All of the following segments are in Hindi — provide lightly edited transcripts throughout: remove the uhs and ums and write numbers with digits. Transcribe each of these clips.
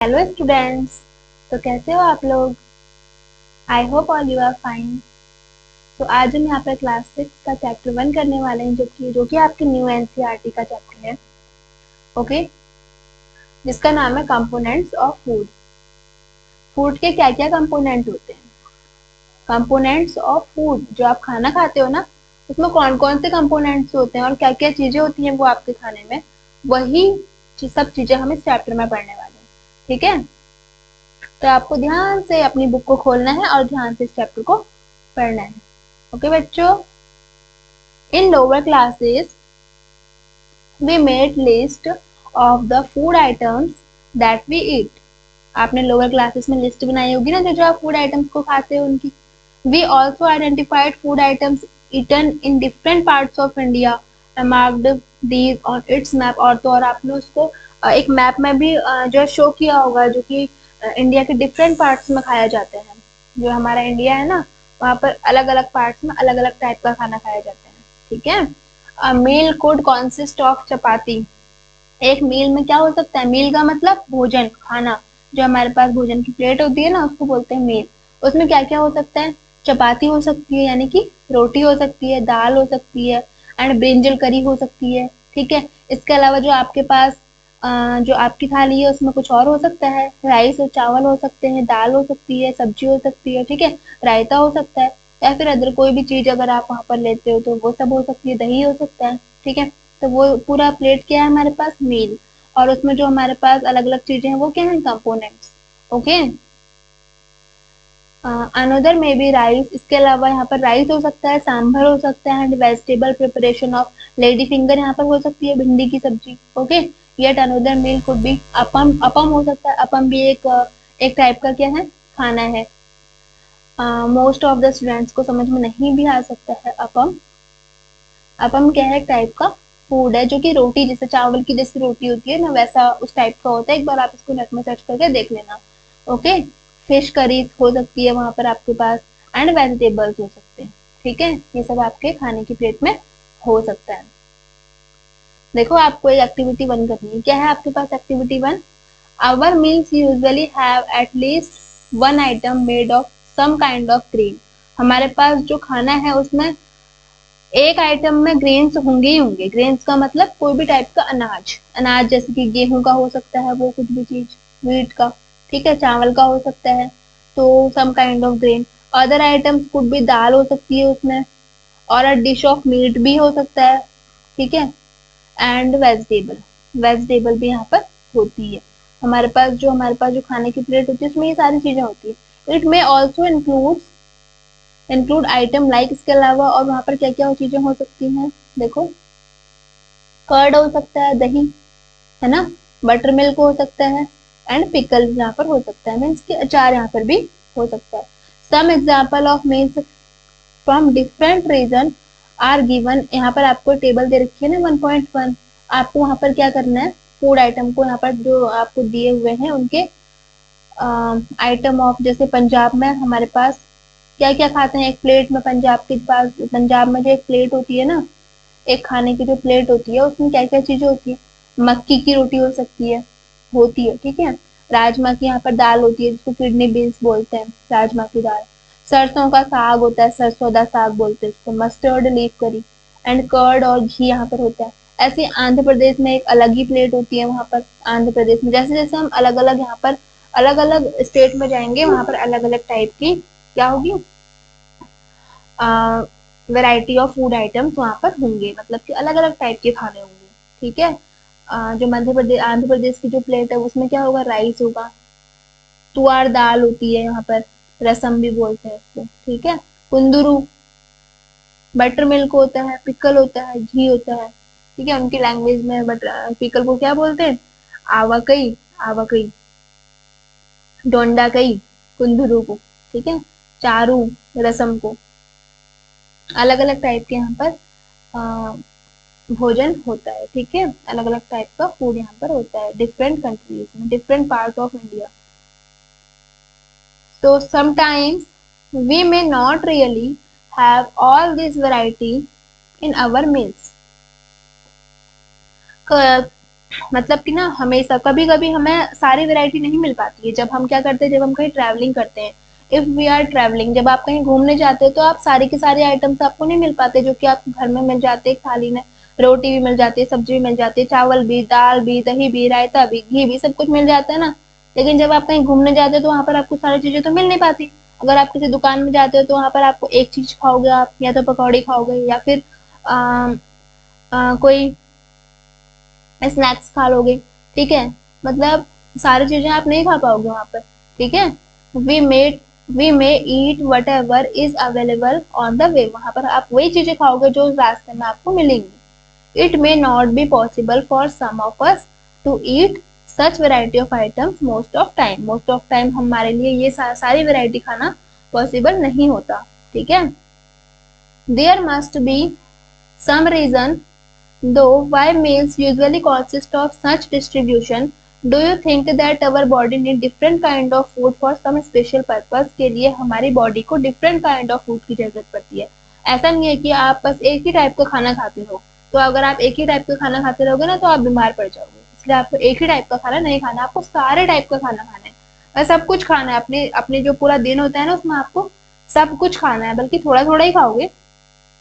Hello students. तो कैसे हो आप लोग? I hope all you are fine. तो आज हम यहाँ पर क्लास 6 का चैप्टर 1 करने वाले हैं, जो कि आपके न्यू एनसीईआरटी का चैप्टर है। ओके, जिसका नाम है कंपोनेंट्स ऑफ फूड। फूड के क्या क्या कंपोनेंट होते हैं? कंपोनेंट्स ऑफ फूड, जो आप खाना खाते हो ना, उसमें कौन कौन से कंपोनेंट्स होते हैं और क्या क्या चीजें होती हैं वो आपके खाने में, वही सब चीजें हम इस चैप्टर में पढ़ने वाले हैं। ठीक है, तो आपको ध्यान से अपनी बुक को खोलना है और ध्यान से इस चैप्टर को पढ़ना है। ओके बच्चों, in lower classes we made list of the food items that we eat. आपने लोअर क्लासेस में लिस्ट बनाई होगी ना, जो जो आप फूड आइटम्स को खाते हो उनकी। We also identified food items eaten in different parts of India and marked these on its map। और तो और आपने उसको एक मैप में भी जो शो किया होगा, जो कि इंडिया के डिफरेंट पार्ट्स में खाया जाते हैं। जो हमारा इंडिया है ना, वहाँ पर अलग अलग पार्ट्स में अलग अलग टाइप का खाना खाया जाता है। ठीक है, अ मील कुड कॉन्सिस्ट ऑफ चपाती। एक मील में क्या हो सकता है? मील का मतलब भोजन, खाना। जो हमारे पास भोजन की प्लेट होती है ना, उसको बोलते हैं मील। उसमें क्या क्या हो सकता है? चपाती हो सकती है, यानी कि रोटी हो सकती है, दाल हो सकती है, एंड ब्रिंजल करी हो सकती है। ठीक है, इसके अलावा जो आपके पास जो आपकी थाली है उसमें कुछ और हो सकता है। राइस और चावल हो सकते हैं, दाल हो सकती है, सब्जी हो सकती है। ठीक है, रायता हो सकता है, या फिर अदर कोई भी चीज अगर आप वहां पर लेते हो तो वो सब हो सकती है। दही हो सकता है। ठीक है, तो वो पूरा प्लेट क्या है हमारे पास? मील। और उसमें जो हमारे पास अलग अलग चीजें हैं वो क्या है? कंपोनेंट्स। ओके, अनदर में बी राइस। इसके अलावा यहाँ पर राइस हो सकता है, सांभर हो सकता है, and vegetable preparation of lady finger यहाँ पर हो सकती है, भिंडी की सब्जी। Okay, yet another meal could be appam. Appam हो सकता है, अपम भी एक टाइप का क्या है? खाना है। मोस्ट ऑफ द स्टूडेंट्स को समझ में नहीं भी आ सकता है अपम। अपम क्या है? एक टाइप का फूड है, जो कि रोटी जैसे, चावल की जैसी रोटी होती है ना, वैसा उस टाइप का होता है। एक बार आप इसको नेट में सर्च करके देख लेना। ओके, फिश करी हो सकती है वहां पर आपके पास, एंड वेजिटेबल्स हो सकते हैं। ठीक है, ये सब आपके खाने की प्लेट में हो सकता है। देखो, आपको एक एक्टिविटी 1 करनी है। क्या है आपके पास activity 1? Our meals usually have at least one item made of some kind of grain. हमारे पास जो खाना है उसमें एक आइटम में ग्रेन्स होंगे ही होंगे। ग्रेन्स का मतलब कोई भी टाइप का अनाज। अनाज जैसे कि गेहूं का हो सकता है, वो कुछ भी चीज, व्हीट का। ठीक है, चावल का हो सकता है, तो some kind of grain. Other items could भी, दाल हो सकती है उसमें, और अ डिश ऑफ मीट भी हो सकता है। ठीक है, एंड वेजिटेबल। वेजिटेबल भी यहाँ पर होती है। हमारे पास जो खाने की प्लेट होती है उसमें ये सारी चीजें होती है। It may also include item like. इसके अलावा और वहां पर क्या क्या चीजें हो सकती हैं? देखो, कर्ड हो सकता है, दही, है ना, बटर मिल्क हो सकता है, एंड पिकल यहाँ पर हो सकता है, मीन्स कि अचार यहाँ पर भी हो सकता है। Some example of means from different region are given. यहाँ पर आपको टेबल दे रखी है ना 1.1। आपको वहां पर क्या करना है? फूड आइटम को यहाँ पर जो आपको दिए हुए हैं उनके आइटम ऑफ, जैसे पंजाब में हमारे पास क्या क्या खाते हैं? एक प्लेट में पंजाब के पास, पंजाब में जो एक प्लेट होती है ना, एक खाने की जो प्लेट होती है उसमें क्या क्या चीजें होती है? मक्की की रोटी हो सकती है, होती है। ठीक है, राजमा की यहाँ पर दाल होती है, जिसको किडनी बीन्स बोलते हैं, राजमा की दाल। सरसों का साग होता है, सरसों साग बोलते हैं इसको। मस्टर्ड लीफ करी, एंड कर्ड और घी यहाँ पर होता है। ऐसे आंध्र प्रदेश में एक अलग ही प्लेट होती है। वहां पर आंध्र प्रदेश में जैसे जैसे हम अलग अलग यहाँ पर अलग अलग स्टेट में जाएंगे, वहां पर अलग अलग टाइप की क्या होगी? वैरायटी ऑफ फूड आइटम्स वहां पर होंगे, मतलब कि अलग अलग टाइप के खाने होंगे। ठीक है, जो मध्य प्रदेश, आंध्र प्रदेश की जो प्लेट है उसमें क्या होगा? राइस होगा, तुअर दाल होती है यहाँ पर, रसम भी बोलते हैं इसको। ठीक है, कुंदरू, बटर मिल्क होता है, पिकल होता है, घी होता है। ठीक है, उनकी लैंग्वेज में बटर पिकल को क्या बोलते हैं? आवाकई। आवाकई, डोंडा कई, कुंदरू को। ठीक है, चारू, रसम को। अलग अलग टाइप के यहाँ पर भोजन होता है। ठीक है, अलग अलग टाइप का फूड यहाँ पर होता है डिफरेंट कंट्रीज में, डिफरेंट पार्ट ऑफ इंडिया। तो sometimes we may not really have all this variety in our meals. मतलब कि ना हमेशा कभी कभी हमें सारी वैरायटी नहीं मिल पाती है। जब हम क्या करते हैं, जब हम कहीं ट्रैवलिंग करते हैं, इफ वी आर ट्रैवलिंग, जब आप कहीं घूमने जाते हो तो आप सारे के सारे आइटम्स आपको नहीं मिल पाते जो कि आपको घर में मिल जाते हैं। एक थाली में रोटी भी मिल जाती है, सब्जी भी मिल जाती है, चावल भी, दाल भी, दही भी, रायता भी, घी भी, सब कुछ मिल जाता है ना। लेकिन जब आप कहीं घूमने जाते हो तो वहां पर आपको सारी चीजें तो मिल नहीं पाती। अगर आप किसी दुकान में जाते हो तो वहां पर आपको एक चीज खाओगे आप, या तो पकौड़ी खाओगे या फिर कोई स्नैक्स खा लोगे। ठीक है, मतलब सारी चीजें आप नहीं खा पाओगे वहां पर। ठीक है, we made we may eat whatever is available on the way, वहां पर आप वही चीजें खाओगे जो रास्ते में आपको मिलेंगी। It may not be possible for some of us to eat such variety of items most of time हमारे लिए ये सारी वेराइटी खाना पॉसिबल नहीं होता। ठीक है, there must be some reason though why meals usually consist of such distribution. Do you think that our body need different kind of food for some special purpose? के लिए हमारी बॉडी को different kind of food की जरूरत पड़ती है। ऐसा नहीं है कि आप बस एक ही टाइप का खाना खाते रहो। तो अगर आप एक ही टाइप का खाना खाते रहोगे ना तो आप बीमार पड़ जाओगे। इसलिए आपको एक ही टाइप का खाना नहीं खाना, आपको सारे टाइप का खाना खाना है और सब कुछ खाना है। अपने अपने जो पूरा दिन होता है ना उसमें आपको सब कुछ खाना है, बल्कि थोड़ा थोड़ा ही खाओगे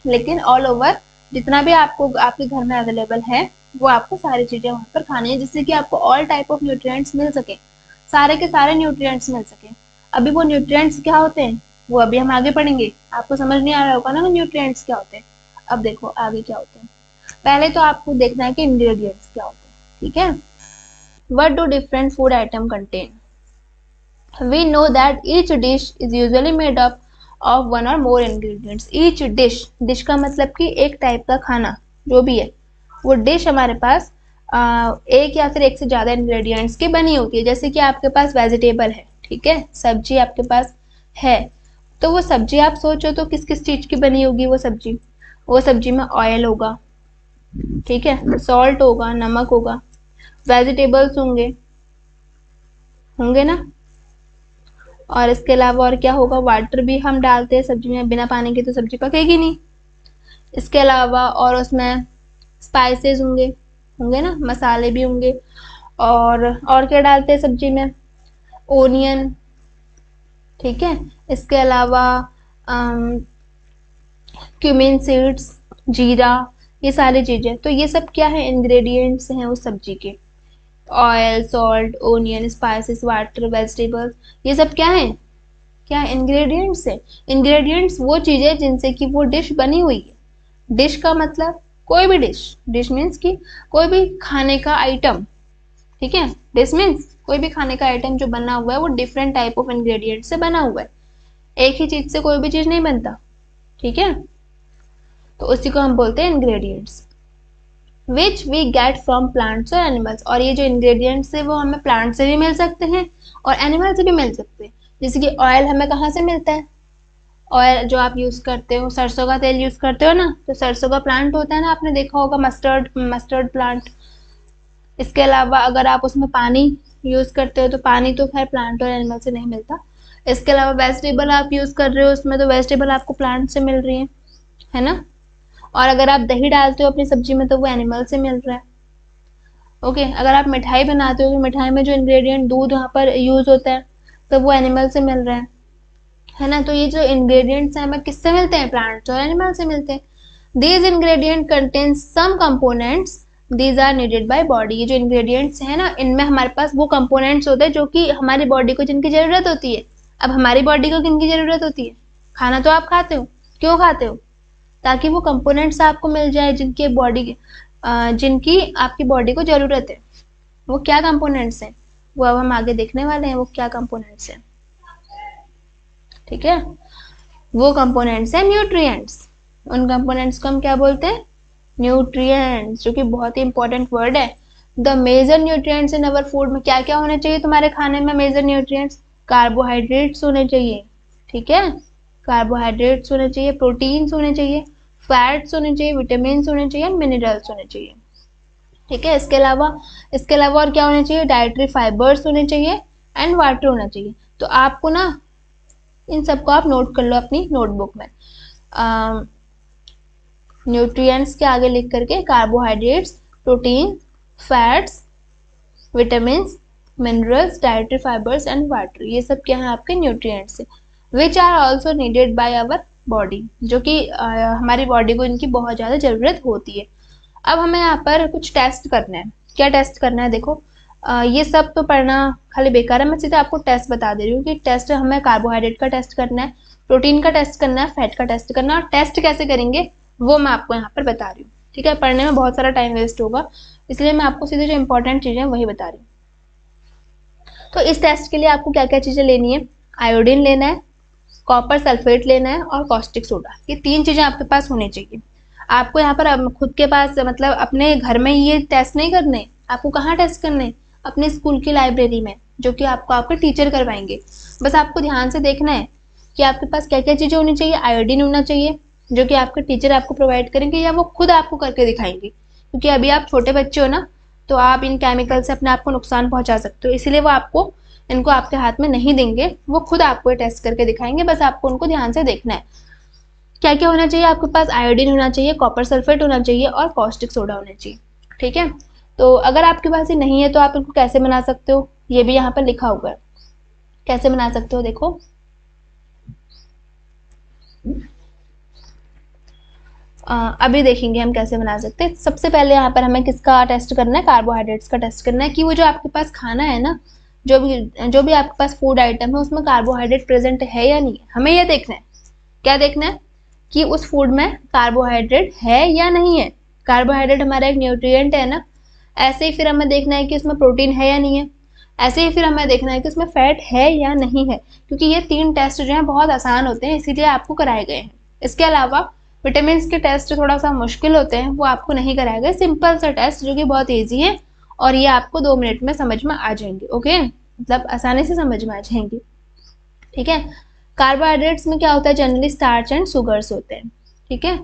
लेकिन ऑल ओवर जितना भी आपको आपके घर में अवेलेबल है वो आपको सारी चीजें वहां पर खानी है, जिससे कि आपको ऑल टाइप ऑफ न्यूट्रिएंट्स मिल सके, सारे के सारे न्यूट्रिएंट्स मिल सके। अभी वो न्यूट्रिएंट्स क्या होते हैं वो अभी हम आगे पढ़ेंगे। आपको समझ नहीं आ रहा होगा ना न्यूट्रिएंट्स क्या होते हैं। अब देखो आगे क्या होते हैं। पहले तो आपको देखना है कि इंग्रेडिएंट्स क्या होते हैं। ठीक है, what do different food atom contain. We know that each dish is usually made up of one or more ingredients. Each dish का मतलब कि एक टाइप का खाना जो भी है वो डिश हमारे पास एक या फिर एक से ज्यादा इंग्रेडिएंट्स की बनी होती है। जैसे कि आपके पास वेजिटेबल है, ठीक है, सब्जी आपके पास है, तो वो सब्जी आप सोचो तो किस किस चीज की बनी होगी वो सब्जी में ऑयल होगा, ठीक है, सॉल्ट होगा, नमक होगा, वेजिटेबल्स होंगे होंगे ना, और इसके अलावा और क्या होगा, वाटर भी हम डालते हैं सब्जी में, बिना पानी के तो सब्जी पकेगी नहीं। इसके अलावा और उसमें स्पाइसेस होंगे होंगे ना, मसाले भी होंगे। और क्या डालते हैं सब्जी में, ओनियन, ठीक है। इसके अलावा क्यूमिन सीड्स, जीरा, ये सारी चीजें, तो ये सब क्या है, इंग्रेडिएंट्स हैं उस सब्जी के। Oil, salt, onion, spices, water, vegetables, ये सब क्या है, क्या इंग्रेडिएंट्स है। इंग्रेडिएंट्स वो चीजें जिनसे कि वो डिश बनी हुई है। डिश का मतलब कोई भी डिश मीन्स कि कोई भी खाने का आइटम, ठीक है। डिश मीन्स कोई भी खाने का आइटम जो बना हुआ है वो डिफरेंट टाइप ऑफ इंग्रेडिएंट से बना हुआ है। एक ही चीज से कोई भी चीज नहीं बनता, ठीक है, तो उसी को हम बोलते हैं ingredients. Which we get from plants और एनिमल्स, और ये जो इंग्रेडिएंट्स है वो हमें प्लांट से भी मिल सकते हैं और एनिमल से भी मिल सकते हैं। जैसे कि ऑयल हमें कहाँ से मिलता है, ऑयल जो आप यूज करते हो, सरसों का तेल यूज करते हो ना, तो सरसों का प्लांट होता है ना, आपने देखा होगा, मस्टर्ड प्लांट। इसके अलावा अगर आप उसमें पानी यूज करते हो तो पानी तो खैर प्लांट और एनिमल से नहीं मिलता। इसके अलावा वेजिटेबल आप यूज कर रहे हो उसमें, तो वेजिटेबल आपको प्लांट से मिल रही है ना। और अगर आप दही डालते हो अपनी सब्जी में तो वो एनिमल से मिल रहा है। ओके, अगर आप मिठाई बनाते हो तो मिठाई में जो इंग्रेडिएंट दूध वहाँ पर यूज होता है तो वो एनिमल से मिल रहा है ना। तो ये जो इंग्रेडिएंट्स हैं हमें किससे मिलते हैं, प्लांट्स और एनिमल से मिलते हैं। These ingredient contain some components these are needed by body. ये जो इंग्रेडिएंट्स हैं ना इनमें हमारे पास वो कंपोनेंट्स होते हैं जो कि हमारी बॉडी को जिनकी जरूरत होती है। अब हमारी बॉडी को किनकी जरूरत होती है, खाना तो आप खाते हो, क्यों खाते हो, ताकि वो कंपोनेंट्स आपको मिल जाए जिनकी आपकी बॉडी को जरूरत है। वो क्या कंपोनेंट्स हैं वो अब हम आगे देखने वाले हैं, वो क्या कंपोनेंट्स हैं, ठीक है। वो कंपोनेंट्स हैं न्यूट्रिएंट्स। उन कंपोनेंट्स को हम क्या बोलते हैं, न्यूट्रिएंट्स, जो कि बहुत ही इंपॉर्टेंट वर्ड है। The major nutrients in our food में क्या क्या होने चाहिए तुम्हारे खाने में, मेजर न्यूट्रिएंट्स, कार्बोहाइड्रेट्स होने चाहिए, ठीक है, कार्बोहाइड्रेट्स होने चाहिए, प्रोटीन्स होने चाहिए, फैट्स होने चाहिए, विटामिन होने चाहिए, मिनरल्स होने चाहिए, ठीक है। इसके अलावा और क्या होने चाहिए, डाइटरी फाइबर्स होने चाहिए एंड वाटर होना चाहिए। तो आपको ना इन सबको आप नोट कर लो अपनी नोटबुक में। न्यूट्रिएंट्स के आगे लिख करके carbohydrates, protein, fats, vitamin, minerals, dietary fibres and water, ये सब क्या है आपके nutrients, which are also needed by our body, जो कि हमारी बॉडी को इनकी बहुत ज़्यादा ज़रूरत होती है। अब हमें यहाँ पर कुछ टेस्ट करना है। क्या टेस्ट करना है? देखो ये सब तो पढ़ना खाली बेकार है, मैं सीधे आपको टेस्ट बता दे रही हूँ कि टेस्ट हमें कार्बोहाइड्रेट का टेस्ट करना है, प्रोटीन का टेस्ट करना है, फैट का टेस्ट करना है, और टेस्ट कैसे करेंगे वो मैं आपको यहाँ पर बता रही हूँ। ठीक है, पढ़ने में बहुत सारा टाइम वेस्ट होगा, इसलिए मैं आपको सीधे जो इंपॉर्टेंट चीज़ें हैं वही बता रही हूँ। तो इस टेस्ट के लिए आपको क्या क्या चीज़ें लेनी है? आयोडीन लेना है, कॉपर सल्फेट लेना है और कॉस्टिक सोडा, ये 3 चीज़ें आपके पास होनी चाहिए। आपको यहाँ पर खुद के पास मतलब अपने घर में ये टेस्ट नहीं करने, आपको कहाँ टेस्ट करने? अपने स्कूल की लाइब्रेरी में, जो कि आपको आपके टीचर करवाएंगे। बस आपको ध्यान से देखना है कि आपके पास क्या क्या चीज़ें होनी चाहिए। आयोडीन होना चाहिए, जो कि आपके टीचर आपको प्रोवाइड करेंगे या वो खुद आपको करके दिखाएंगे, क्योंकि अभी आप छोटे बच्चे हो ना, तो आप इन केमिकल से अपने आप को नुकसान पहुंचा सकते हो, इसीलिए वो आपको इनको आपके हाथ में नहीं देंगे, वो खुद आपको टेस्ट करके दिखाएंगे। बस आपको उनको ध्यान से देखना है। क्या क्या होना चाहिए आपके पास? आयोडीन होना चाहिए, कॉपर सल्फेट होना चाहिए और कॉस्टिक सोडा होना चाहिए। ठीक है, तो अगर आपके पास ये नहीं है तो आप इनको कैसे बना सकते हो, ये भी यहाँ पर लिखा हुआ है। कैसे बना सकते हो देखो, अभी देखेंगे हम कैसे बना सकते हैं। सबसे पहले यहाँ पर हमें किसका टेस्ट करना है? कार्बोहाइड्रेट्स का टेस्ट करना है कि वो जो आपके पास खाना है ना, जो भी आपके पास फूड आइटम है उसमें कार्बोहाइड्रेट प्रेजेंट है या नहीं है, हमें ये देखना है। क्या देखना है? कि उस फूड में कार्बोहाइड्रेट है या नहीं है। कार्बोहाइड्रेट हमारा एक न्यूट्रिएंट है ना। ऐसे ही फिर हमें देखना है कि उसमें प्रोटीन है या नहीं है। ऐसे ही फिर हमें देखना है कि उसमें फैट है या नहीं है, क्योंकि ये 3 टेस्ट जो हैं बहुत आसान होते हैं, इसीलिए आपको कराए गए हैं। इसके अलावा विटामिन के टेस्ट थोड़ा सा मुश्किल होते हैं, वो आपको नहीं कराए गए। सिंपल सा टेस्ट जो कि बहुत ईजी है, और ये आपको 2 मिनट में समझ में आ जाएंगे। ओके, मतलब आसानी से समझ में आ जाएंगी। ठीक है, कार्बोहाइड्रेट्स में क्या होता है? जनरली स्टार्च एंड शुगर्स होते हैं। ठीक है,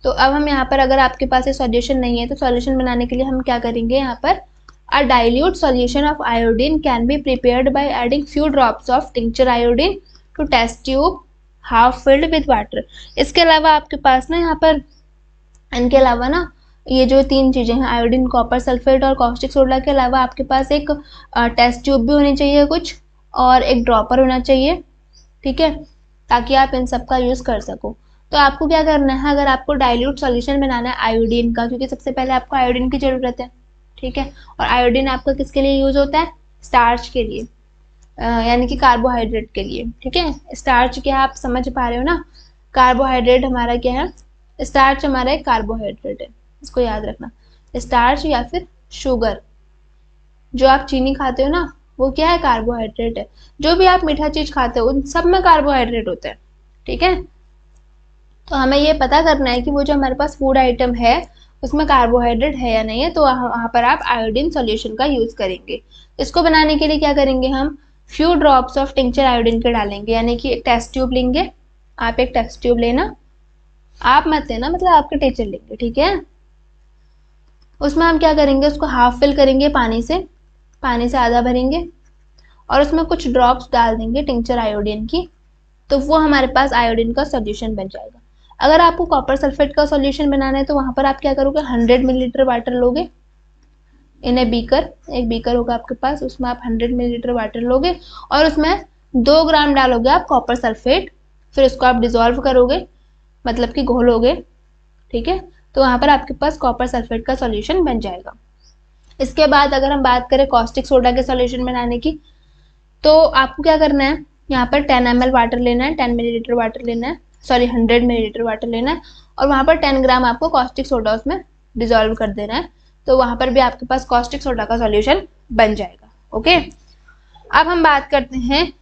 तो अब हम यहाँ पर, अगर आपके पास ये सॉल्यूशन नहीं है तो सॉल्यूशन बनाने के लिए हम क्या करेंगे? यहाँ पर a dilute solution of iodine can be prepared by adding few drops of tincture iodine to test tube half filled with water. इसके अलावा आपके पास ना यहाँ पर, इनके अलावा ना, ये जो 3 चीज़ें हैं आयोडीन, कॉपर सल्फेट और कॉस्टिक सोडा के अलावा आपके पास एक टेस्ट ट्यूब भी होनी चाहिए कुछ, और एक ड्रॉपर होना चाहिए। ठीक है, ताकि आप इन सब का यूज़ कर सको। तो आपको क्या करना है? अगर आपको डाइल्यूट सॉल्यूशन बनाना है आयोडीन का, क्योंकि सबसे पहले आपको आयोडीन की ज़रूरत है। ठीक है, और आयोडीन आपका किसके लिए यूज़ होता है? स्टार्च के लिए, यानी कि कार्बोहाइड्रेट के लिए। ठीक है, स्टार्च क्या आप समझ पा रहे हो ना? कार्बोहाइड्रेट हमारा क्या है? स्टार्च हमारा एक कार्बोहाइड्रेट है, इसको याद रखना। स्टार्च या फिर शुगर, जो आप चीनी खाते हो ना, वो क्या है? कार्बोहाइड्रेट है। जो भी आप मीठा चीज खाते हो उन सब में कार्बोहाइड्रेट होता है। ठीक है, तो हमें ये पता करना है कि वो जो हमारे पास फूड आइटम है उसमें कार्बोहाइड्रेट है या नहीं है, तो वहाँ पर आप आयोडीन सॉल्यूशन का यूज करेंगे। इसको बनाने के लिए क्या करेंगे? हम few drops of tincture iodine के डालेंगे, यानी कि एक टेस्ट ट्यूब लेंगे। आप एक टेस्ट ट्यूब लेना, आप मत लेना, मतलब आपके टीचर लेंगे। ठीक है, उसमें हम क्या करेंगे? उसको हाफ फिल करेंगे पानी से आधा भरेंगे, और उसमें कुछ ड्रॉप्स डाल देंगे टिंक्चर आयोडीन की, तो वो हमारे पास आयोडीन का सॉल्यूशन बन जाएगा। अगर आपको कॉपर सल्फेट का सॉल्यूशन बनाना है तो वहां पर आप क्या करोगे? 100 मिलीलीटर वाटर लोगे इन ए बीकर, एक बीकर होगा आपके पास, उसमें आप 100 मिलीलीटर वाटर लोगे और उसमें 2 ग्राम डालोगे आप कॉपर सल्फेट, फिर उसको आप डिजोल्व करोगे, मतलब कि घोलोगे। ठीक है, तो वहां पर आपके पास कॉपर सल्फेट का सॉल्यूशन बन जाएगा। इसके बाद अगर हम बात करें कॉस्टिक सोडा के सॉल्यूशन बनाने की, तो आपको क्या करना है? यहाँ पर 10 ml वाटर लेना है, 10 मिलीलीटर वाटर लेना है, सॉरी 100 मिलीलीटर वाटर लेना है, और वहाँ पर 10 ग्राम आपको कॉस्टिक सोडा उसमें डिजोल्व कर देना है, तो वहाँ पर भी आपके पास कॉस्टिक सोडा का सॉल्यूशन बन जाएगा। ओके, अब हम बात करते हैं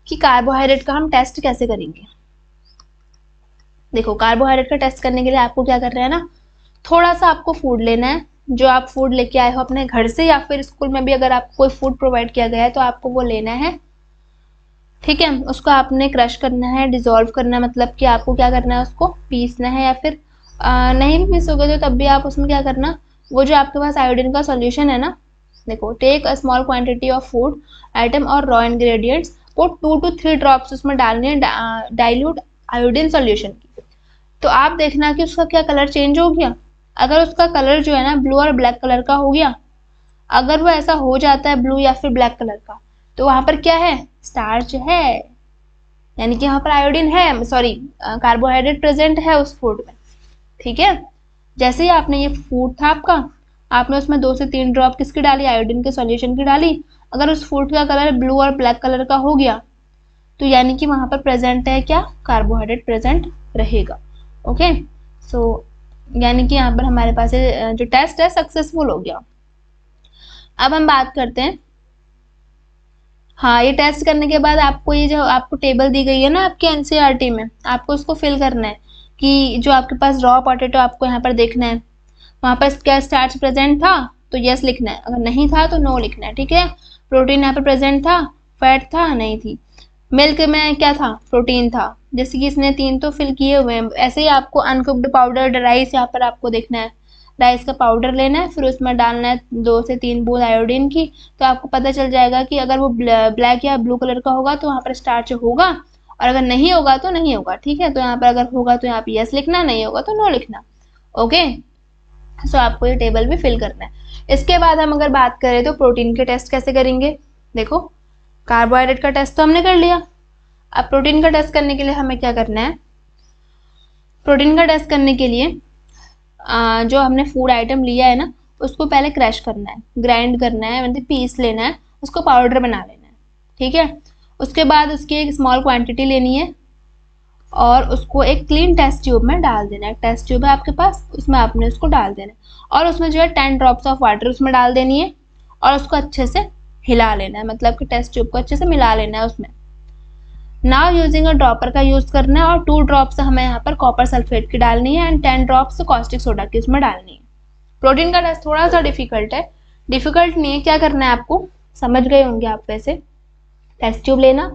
कि कार्बोहाइड्रेट का हम टेस्ट कैसे करेंगे। देखो, कार्बोहाइड्रेट का टेस्ट करने के लिए आपको क्या करना है ना, थोड़ा सा आपको फूड लेना है, जो आप फूड लेके आए हो अपने घर से या फिर स्कूल में भी अगर आपको कोई फूड प्रोवाइड किया गया है तो आपको वो लेना है। ठीक है, उसको आपने क्रश करना है, डिजोल्व करना है, मतलब कि आपको क्या करना है? उसको पीसना है, या फिर नहीं भी पीसोगे तो तब भी आप उसमें क्या करना, वो जो आपके पास आयोडीन का सॉल्यूशन है ना, देखो, take a small quantity of food item और रॉ इंग्रेडिएंट्स, वो 2 to 3 ड्रॉप्स उसमें डालने हैं डाइल्यूट आयोडीन सॉल्यूशन की। तो आप देखना कि उसका क्या कलर चेंज हो गया। अगर उसका कलर जो है ना ब्लू और ब्लैक कलर का हो गया, अगर वो ऐसा हो जाता है ब्लू या फिर ब्लैक कलर का, तो वहां पर क्या है, स्टार्च है, यानी कि यहाँ पर आयोडीन है, सॉरी कार्बोहाइड्रेट प्रेजेंट है उस फूड में। ठीक है, जैसे ही आपने ये फूड था आपका, आपने उसमें 2 से 3 ड्रॉप किसकी डाली, आयोडीन के सॉल्यूशन की डाली। अगर उस फूड का कलर ब्लू और ब्लैक कलर का हो गया, तो यानी कि वहां पर प्रेजेंट है क्या, कार्बोहाइड्रेट प्रेजेंट रहेगा। ओके, सो यानी कि यहाँ पर हमारे पास जो टेस्ट है सक्सेसफुल हो गया। अब हम बात करते हैं, हाँ ये टेस्ट करने के बाद आपको ये जो आपको टेबल दी गई है ना आपके एनसीईआरटी में, आपको उसको फिल करना है कि जो आपके पास रॉ पोटैटो आपको यहाँ पर देखना है, वहां पर क्या स्टार्च प्रेजेंट था तो यस लिखना है, अगर नहीं था तो नो लिखना है। ठीक है, प्रोटीन यहाँ पर प्रेजेंट था, फैट था नहीं थी, मिल्क में क्या था, प्रोटीन था, जैसे कि इसने 3 तो फिल किए हुए हैं। ऐसे ही आपको अनकुक्ड पाउडर्ड राइस यहाँ पर आपको देखना है, राइस का पाउडर लेना है, फिर उसमें डालना है 2 से 3 बूंद आयोडीन की, तो आपको पता चल जाएगा कि अगर वो ब्लैक या ब्लू कलर का होगा तो वहाँ पर स्टार्च होगा, और अगर नहीं होगा तो नहीं होगा। ठीक है, तो यहाँ पर अगर होगा तो यहाँ पे यस लिखना, नहीं होगा तो नो लिखना। ओके, सो आपको ये टेबल भी फिल करना है। इसके बाद हम अगर बात करें तो प्रोटीन के टेस्ट कैसे करेंगे, देखो कार्बोहाइड्रेट का टेस्ट तो हमने कर लिया, अब प्रोटीन का टेस्ट करने के लिए हमें क्या करना है, प्रोटीन का टेस्ट करने के लिए जो हमने फूड आइटम लिया है ना, उसको पहले क्रश करना है, ग्राइंड करना है, मतलब पीस लेना है, उसको पाउडर बना लेना है। ठीक है, उसके बाद उसकी एक स्मॉल क्वांटिटी लेनी है और उसको एक क्लीन टेस्ट ट्यूब में डाल देना है। टेस्ट ट्यूब है आपके पास, उसमें आपने उसको डाल देना है और उसमें जो है 10 ड्रॉप्स ऑफ वाटर उसमें डाल देनी है और उसको अच्छे से हिला लेना है, मतलब कि टेस्ट ट्यूब को अच्छे से मिला लेना है उसमें। नाउ यूजिंग अ ड्रॉपर का यूज करना है और 2 ड्रॉप्स हमें यहाँ पर कॉपर सल्फेट की डालनी है एंड 10 ड्रॉप्स कॉस्टिक सोडा की उसमें डालनी है। प्रोटीन का टेस्ट थोड़ा सा डिफिकल्ट है, डिफिकल्ट नहीं है, क्या करना है आपको, समझ गए होंगे आप वैसे। टेस्ट ट्यूब लेना,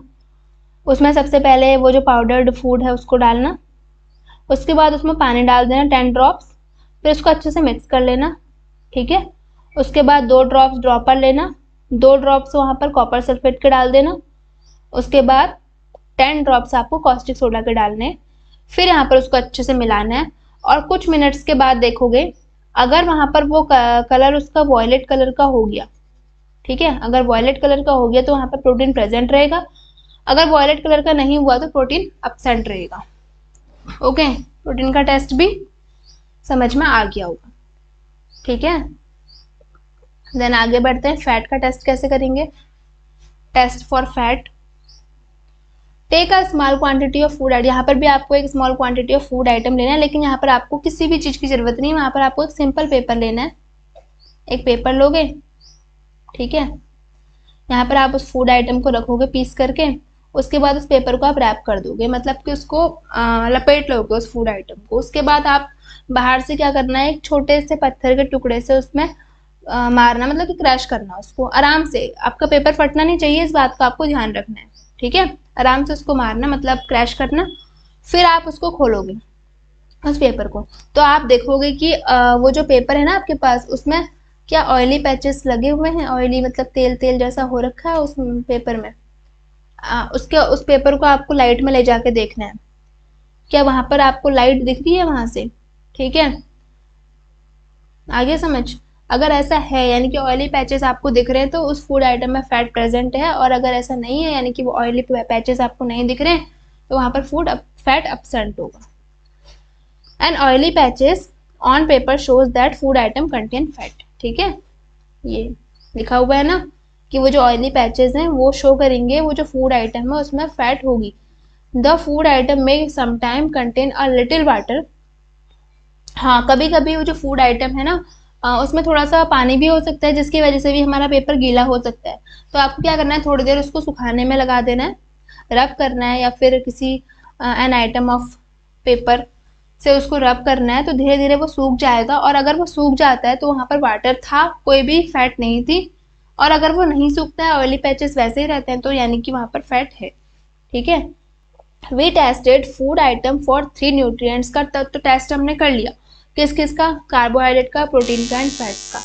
उसमें सबसे पहले वो जो पाउडर्ड फूड है उसको डालना, उसके बाद उसमें पानी डाल देना 10 ड्रॉप्स, फिर उसको अच्छे से मिक्स कर लेना। ठीक है, उसके बाद 2 ड्रॉप्स ड्रॉपर लेना, 2 ड्रॉप्स वहाँ पर कॉपर सल्फेट के डाल देना, उसके बाद 10 ड्रॉप्स आपको कॉस्टिक सोडा के डालने हैं, फिर यहाँ पर उसको अच्छे से मिलाना है और कुछ मिनट्स के बाद देखोगे अगर वहां पर वो कलर उसका वॉयलेट कलर का हो गया, ठीक है, अगर वॉयलेट कलर का हो गया तो वहां पर प्रोटीन प्रेजेंट रहेगा, अगर वॉयलेट कलर का नहीं हुआ तो प्रोटीन एब्सेंट रहेगा। ओके, प्रोटीन का टेस्ट भी समझ में आ गया होगा। ठीक है, देन आगे बढ़ते हैं, फैट का टेस्ट कैसे करेंगे। Test for fat, take a small quantity of food item, यहाँ पर भी आपको एक small quantity of food item लेना है, लेकिन यहाँ पर आपको किसी भी चीज की जरूरत नहीं है, वहां पर आपको एक सिंपल पेपर लेना है, एक पेपर लोगे। ठीक है, यहाँ पर आप उस फूड आइटम को रखोगे पीस करके, उसके बाद उस पेपर को आप रैप कर दोगे, मतलब कि उसको लपेट लोगे उस फूड आइटम को। उसके बाद आप बाहर से क्या करना है, एक छोटे से पत्थर के टुकड़े से उसमें मारना, मतलब कि क्रैश करना उसको आराम से, आपका पेपर फटना नहीं चाहिए, इस बात का आपको ध्यान रखना है। ठीक है, आराम से उसको मारना, मतलब क्रैश करना, फिर आप उसको खोलोगे उस पेपर को, तो आप देखोगे कि वो जो पेपर है ना आपके पास, उसमें क्या ऑयली पैचेस लगे हुए हैं, ऑयली मतलब तेल तेल जैसा हो रखा है उस पेपर में। उसके उस पेपर को आपको लाइट में ले जाके देखना है, क्या वहां पर आपको लाइट दिख रही है वहां से। ठीक है, आगे समझ, अगर ऐसा है यानी कि ऑयली पैचेस आपको दिख रहे हैं तो उस फूड आइटम में फैट प्रेजेंट है, और अगर ऐसा नहीं है यानी कि वो ऑयली पैचेस आपको नहीं दिख रहे हैं तो वहां पर फैट एब्सेंट होगा। And oily patches on paper shows that food atom contain fat. ठीक है, ये लिखा हुआ है ना कि वो जो ऑयली पैचेस हैं वो शो करेंगे वो जो फूड आइटम है उसमें फैट होगी। द फूड आइटम में sometime contain a little water, हाँ कभी कभी वो जो फूड आइटम है ना उसमें थोड़ा सा पानी भी हो सकता है, जिसकी वजह से भी हमारा पेपर गीला हो सकता है। तो आपको क्या करना है, थोड़ी देर उसको सुखाने में लगा देना है, रब करना है, या फिर किसी एन आइटम ऑफ पेपर से उसको रब करना है, तो धीरे धीरे वो सूख जाएगा। और अगर वो सूख जाता है तो वहां पर वाटर था, कोई भी फैट नहीं थी, और अगर वो नहीं सूखता है, ऑयली पैचेस वैसे ही रहते हैं, तो यानी कि वहां पर फैट है। ठीक है, we tested food item for 3 nutrients का, तब तो टेस्ट हमने कर लिया, किस किस का, कार्बोहाइड्रेट का, प्रोटीन का एंड फैट्स का।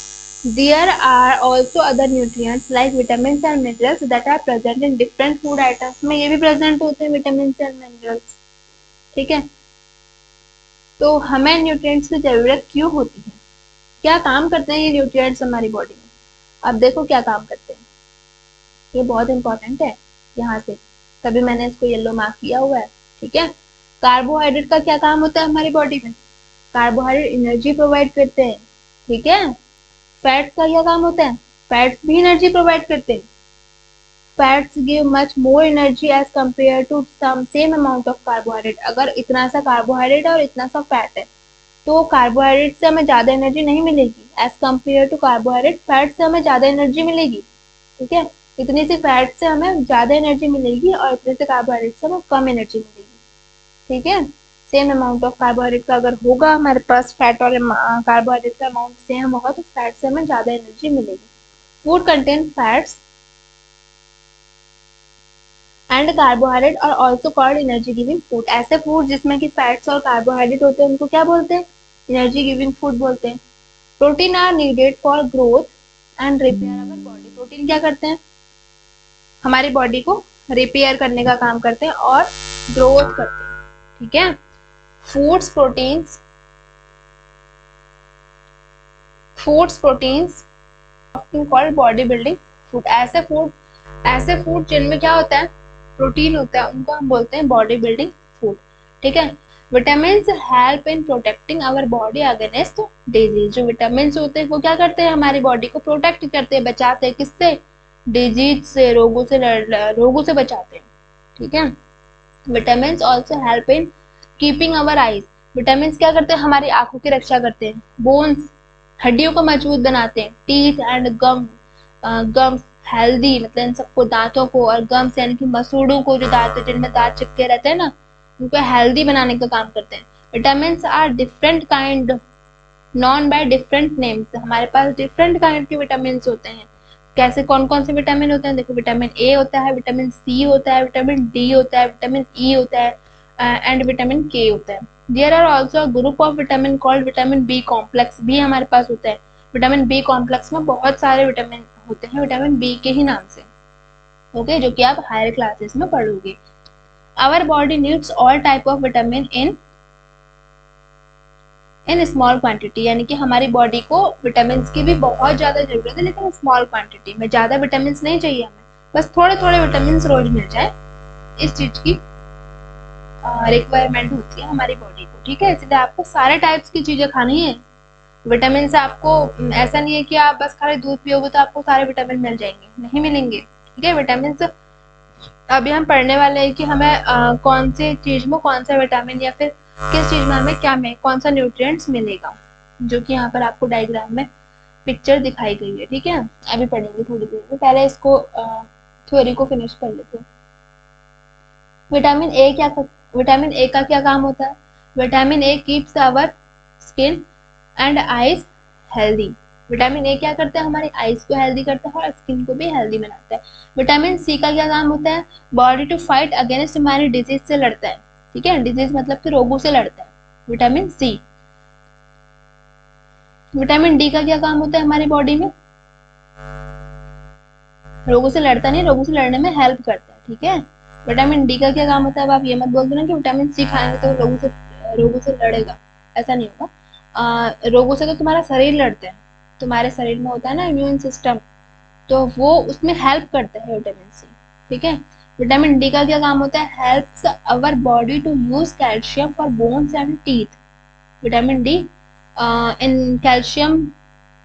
There are also other nutrients like vitamin and minerals that are present in different food items, में ये भी प्रेजेंट होते हैं विटामिन एंड मिनरल्स। ठीक है, तो हमें न्यूट्रिएंट्स की जरूरत क्यों होती है, क्या काम करते हैं ये न्यूट्रिएंट्स हमारी बॉडी में। अब देखो क्या काम करते हैं, ये बहुत इंपॉर्टेंट है यहाँ से, तभी मैंने इसको येलो मार्क किया हुआ है, ठीक है। कार्बोहाइड्रेट का क्या काम होता है हमारी बॉडी में, कार्बोहाइड्रेट एनर्जी प्रोवाइड करते हैं, ठीक है। फैट्स का क्या काम होता है, फैट्स भी एनर्जी प्रोवाइड करते हैं। Fats give much more energy as compare to some same amount of carbohydrate. अगर इतना सा कार्बोहाइड्रेट है और इतना सा फैट है, तो कार्बोहाइड्रेट से हमें ज्यादा एनर्जी नहीं मिलेगी as compare to carbohydrate, fat से हमें ज्यादा एनर्जी मिलेगी, ठीक है। इतनी सी फैट से हमें ज्यादा एनर्जी मिलेगी और इतने से कार्बोहाइड्रेट से हमें कम एनर्जी मिलेगी, ठीक है। सेम अमाउंट ऑफ कार्बोहाइड्रेट का अगर होगा हमारे पास फैट और कार्बोहाइड्रेट का अमाउंट सेम होगा तो फैट से हमें ज्यादा एनर्जी मिलेगी। Food contain fats and carbohydrate are also called energy giving food. ऐसे फूड जिसमें कि फैट्स और कार्बोहाइड्रेट होते हैं उनको क्या बोलते हैं, एनर्जी गिविंग फूड बोलते हैं। Protein are needed for growth and repair our body. Protein क्या करते हैं, हमारी बॉडी को रिपेयर करने का काम करते हैं और ग्रोथ करते हैं, ठीक है। Foods proteins often called body building food. ऐसे फूड जिनमें क्या होता है, प्रोटीन होता है, उनको हम बोलते हैं बॉडी बिल्डिंग फूड, ठीक है। Vitamin help in protecting our body against disease. जो विटामिन होते हैं वो क्या करते हैं, हमारी बॉडी को प्रोटेक्ट करते हैं, बचाते हैं, किससे, डिजीज से, रोगों से बचाते हैं, ठीक है। Vitamin also help in keeping our eyes. Vitamin क्या करते हैं, हमारी आंखों की रक्षा करते हैं। बोन्स, हड्डियों को मजबूत बनाते हैं। टीथ एंड गम्स हेल्दी, मतलब इन सबको, दांतों को, और गम्स यानी कि मसूड़ों को, जो दांत जिनमें दांत चिपके रहते हैं ना, उनको हेल्दी बनाने का काम करते हैं। Vitamin are different kind known by different names. हमारे पास डिफरेंट काइंड के विटामिन होते हैं। कैसे, कौन कौन से विटामिन होते हैं, देखो विटामिन ए होता है, विटामिन सी होता है, विटामिन डी होता है, विटामिन ई होता है एंड विटामिन के होता है। There are also group of vitamin called vitamin B complex भी हमारे पास होता है। विटामिन बी कॉम्प्लेक्स में बहुत सारे विटामिन होते हैं विटामिन बी के ही नाम से, ओके, जो कि आप हायर क्लासेस में पढ़ोगे। Our body needs all type of vitamin in small quantity, यानी कि हमारी बॉडी को विटामिन की भी बहुत ज्यादा जरूरत है, लेकिन स्मॉल क्वांटिटी में। ज्यादा विटामिन नहीं चाहिए हमें, बस थोड़े थोड़े विटामिन रोज मिल जाए, इस चीज की रिक्वायरमेंट होती है हमारी बॉडी को, ठीक है। इसलिए आपको सारे टाइप्स की चीजें खानी है। विटामिन से आपको ऐसा नहीं है कि आप बस खाली दूध पियोगे तो आपको सारे विटामिन मिल जाएंगे, नहीं मिलेंगे, ठीक है। विटामिन से अभी हम पढ़ने वाले हैं कि हमें कौन सी चीज में कौन सा विटामिन या फिर किस चीज में हमें क्या में कौन सा न्यूट्रिएंट्स मिलेगा, जो कि यहाँ पर आपको डायग्राम में पिक्चर दिखाई गई है, ठीक है। अभी पढ़ेंगे थोड़ी देर में, पहले इसको थ्योरी को फिनिश कर लेते हैं। विटामिन ए का क्या काम होता है, vitamin A keeps our skin and eyes healthy. Vitamin A क्या करता है, हमारी आईज को हेल्दी करता है और स्किन को भी हेल्दी बनाता है। विटामिन सी का क्या काम होता है, बॉडी टू फाइट अगेंस्ट हमारी डिजीज से लड़ता है, ठीक है। डिजीज मतलब कि रोगों से लड़ता है विटामिन सी। विटामिन डी का क्या काम होता है हमारी बॉडी में, रोगों से लड़ता नहीं, रोगों से लड़ने में हेल्प करता है, ठीक है। विटामिन डी का क्या काम होता है, अब आप ये मत बोल देना कि विटामिन सी खाएंगे तो रोगों से लड़ेगा, ऐसा नहीं होगा। रोगों से तो तुम्हारा शरीर लड़ता है, तुम्हारे शरीर में होता है ना इम्यून सिस्टम, तो वो उसमें हेल्प करता है विटामिन सी, ठीक है। विटामिन डी का क्या काम होता है, helps our body to use calcium for bones and teeth. Vitamin D इन कैल्शियम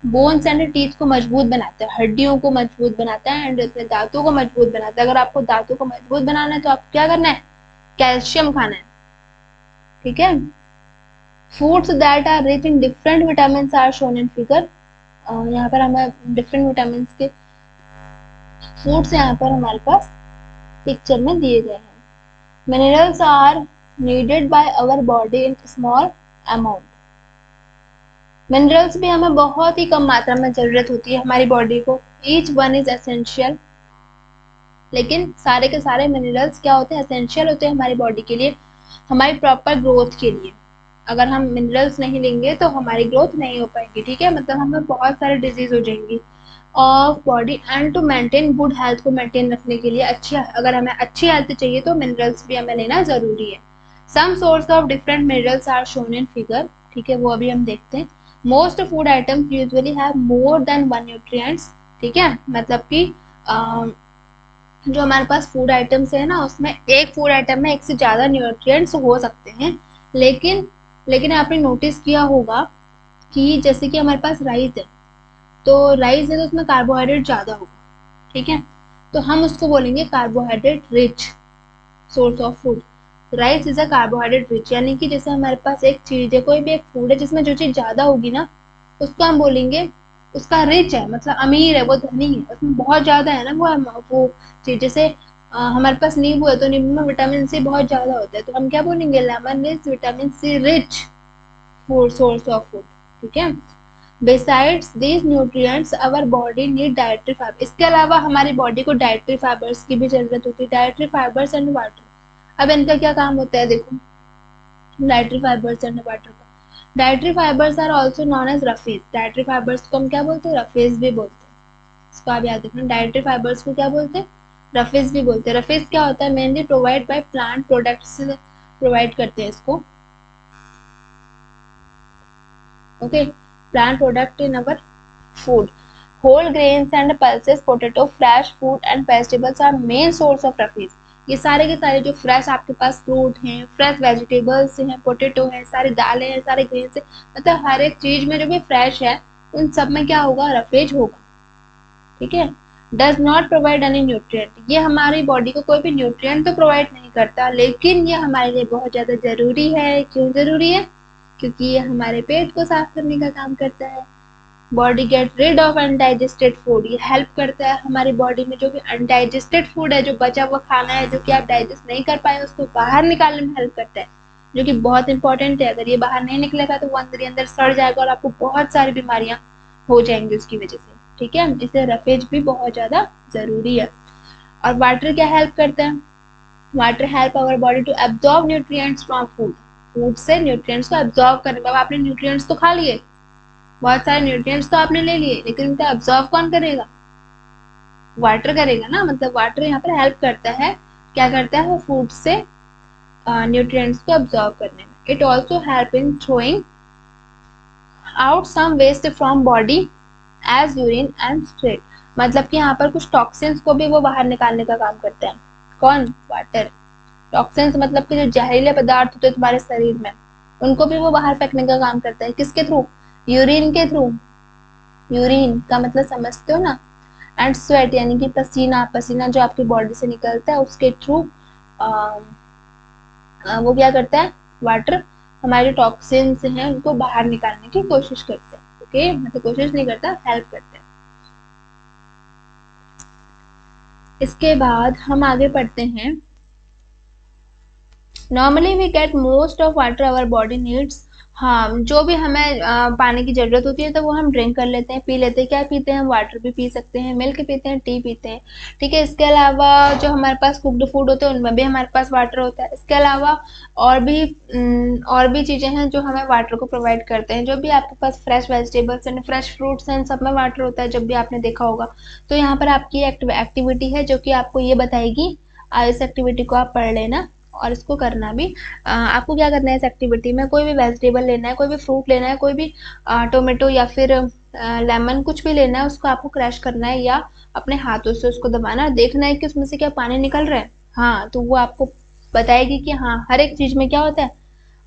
बोन्स एंड टीथ को मजबूत बनाता है, हड्डियों को मजबूत बनाता है एंड दांतों को मजबूत बनाता है। अगर आपको दांतों को मजबूत बनाना है तो आपको क्या करना है, कैल्शियम खाना है, ठीक है। Foods that are rich in different vitamin are shown in figure. यहाँ पर हमें डिफरेंट विटामिन के फूड्स यहाँ पर हमारे पास पिक्चर में दिए गए हैं। Minerals are needed by our body in small amount. Minerals भी हमें बहुत ही कम मात्रा में जरूरत होती है हमारी बॉडी को। ईच वन इज एसेंशियल, लेकिन सारे के सारे मिनरल्स क्या होते हैं, एसेंशियल होते हैं हमारी बॉडी के लिए, हमारी प्रॉपर ग्रोथ के लिए। अगर हम मिनरल्स नहीं लेंगे तो हमारी ग्रोथ नहीं हो पाएगी, ठीक है। मतलब हमें बहुत सारे डिजीज हो जाएंगी of body and to maintain good health को मेंटेन रखने के लिए अगर हमें अच्छी हेल्थ चाहिए तो मिनरल्स भी हमें लेना जरूरी है। Some source of different minerals are shown in figure, ठीक है, वो अभी हम देखते हैं। Most food items usually have more than one nutrients, ठीक है, मतलब कि जो हमारे पास फूड आइटम्स है ना, उसमें एक फूड आइटम में एक से ज्यादा न्यूट्रिएंट्स हो सकते हैं, लेकिन लेकिन आपने नोटिस किया होगा कि जैसे कि हमारे पास राइस है, तो राइस है तो उसमें कार्बोहाइड्रेट ज्यादा होगा, ठीक है, तो हम उसको बोलेंगे carbohydrate rich source of food. Rice is a carbohydrate rich, यानी कि जैसे हमारे पास एक चीज है, कोई भी एक फूड है जिसमें जो चीज ज्यादा होगी ना, उसको हम बोलेंगे उसका रिच है, मतलब अमीर है, वो धनी है, उसमें बहुत ज्यादा है ना वो चीज। जैसे हमारे पास नींबू है, तो नींबू में विटामिन सी बहुत ज्यादा होता है, तो हम क्या बोलेंगे, lemon is vitamin C rich food source of food, ठीक है। Besides these nutrients, our body need dietary fiber. इसके अलावा हमारी बॉडी को डाइटरी फाइबर्स की भी जरूरत होती है, डाइटरी फाइबर्स एंड वाटर। अब इनका क्या काम होता है, देखो, डाइटरी फाइबर्स एंड वाटर का। Dietary fibres are also known as roughage. Dietary fibres को हम क्या बोलते हैं, रफेज भी बोलते हैं, इसको आप याद रखना। डाइटरी फाइबर्स को क्या बोलते हैं, रफेज भी बोलते हैं। रफेज क्या होता है, mainly provide by plant products provide करते हैं इसको, okay, plant product in our food. Whole grains and pulses, potato, fresh fruit and vegetables are main source of roughage. ये सारे के सारे जो फ्रेश आपके पास फ्रूट हैं, फ्रेश वेजिटेबल्स हैं, पोटेटो हैं, सारी दालें हैं, सारे ग्रेन्स हैं, मतलब हर एक चीज में जो भी फ्रेश है उन सब में क्या होगा, रफेज होगा, ठीक है। Does not provide any nutrient, ये हमारी बॉडी को कोई भी न्यूट्रिएंट तो प्रोवाइड नहीं करता, लेकिन ये हमारे लिए बहुत ज्यादा जरूरी है। क्यों जरूरी है, क्योंकि ये हमारे पेट को साफ करने का काम करता है। Body get rid of undigested food, ये हेल्प करता है हमारी बॉडी में जो भी अनडाइजेस्टेड फूड है, जो बचा हुआ खाना है, जो कि आप डाइजेस्ट नहीं कर पाए, उसको बाहर निकालने में हेल्प करता है, जो कि बहुत इंपॉर्टेंट है। अगर ये बाहर नहीं निकलेगा तो वो अंदर ही अंदर सड़ जाएगा और आपको बहुत सारी बीमारियां हो जाएंगी उसकी वजह से, ठीक है। इसलिए रफेज भी बहुत ज्यादा जरूरी है। और वाटर क्या हेल्प करता है, water help our body to absorb nutrients from food. Food से न्यूट्रिएंट्स को एब्जॉर्ब करने, अब आपने न्यूट्रिएंट्स तो खा लिए, बहुत सारे न्यूट्रिएंट्स तो आपने ले लिए, लेकिन उनको एब्जॉर्ब कौन करेगा, वाटर करेगा ना। मतलब वाटर यहाँ पर हेल्प करता है, क्या करता है, फूड से न्यूट्रिएंट्स को एब्जॉर्ब करने में। It also help in throwing out some waste from body as urine and sweat, मतलब कि यहाँ पर कुछ टॉक्सिन्स को भी वो बाहर निकालने का काम करते हैं। कौन, वाटर। टॉक्सिन्स मतलब कि जो जहरीले पदार्थ होते हैं तुम्हारे शरीर में, उनको भी वो बाहर फेंकने का काम करता है। किसके थ्रू, यूरिन के थ्रू। यूरिन का मतलब समझते हो ना, एंड स्वेट यानी कि पसीना, पसीना जो आपकी बॉडी से निकलता है उसके थ्रू वो क्या करता है, वाटर हमारे जो टॉक्सिन्स हैं उनको बाहर निकालने की कोशिश करते हैं, ओके, मतलब कोशिश नहीं करता, हेल्प करते हैं। इसके बाद हम आगे पढ़ते हैं, normally we get most of water our body needs. हाँ, जो भी हमें पानी की जरूरत होती है तो वो हम ड्रिंक कर लेते हैं, पी लेते हैं। क्या पीते हैं, वाटर भी पी सकते हैं, मिल्क पीते हैं, टी पीते हैं, ठीक है। इसके अलावा जो हमारे पास कुक्ड फूड होते हैं उनमें भी हमारे पास वाटर होता है। इसके अलावा और भी चीजें हैं जो हमें वाटर को प्रोवाइड करते हैं। जो भी आपके पास fresh vegetables and fresh fruits हैं, सब में वाटर होता है, जब भी आपने देखा होगा। तो यहाँ पर आपकी एक्टिविटी है जो कि आपको ये बताएगी, इस एक्टिविटी को आप पढ़ लेना और इसको करना भी। आपको क्या करना है, इस एक्टिविटी में कोई भी वेजिटेबल लेना है, कोई भी फ्रूट लेना है, कोई भी टोमेटो या फिर लेमन कुछ भी लेना है, उसको आपको क्रैश करना है या अपने हाथों से उसको दबाना है, देखना है कि उसमें से क्या पानी निकल रहा है। हाँ, तो वो आपको बताएगी कि हाँ हर एक चीज में क्या होता है,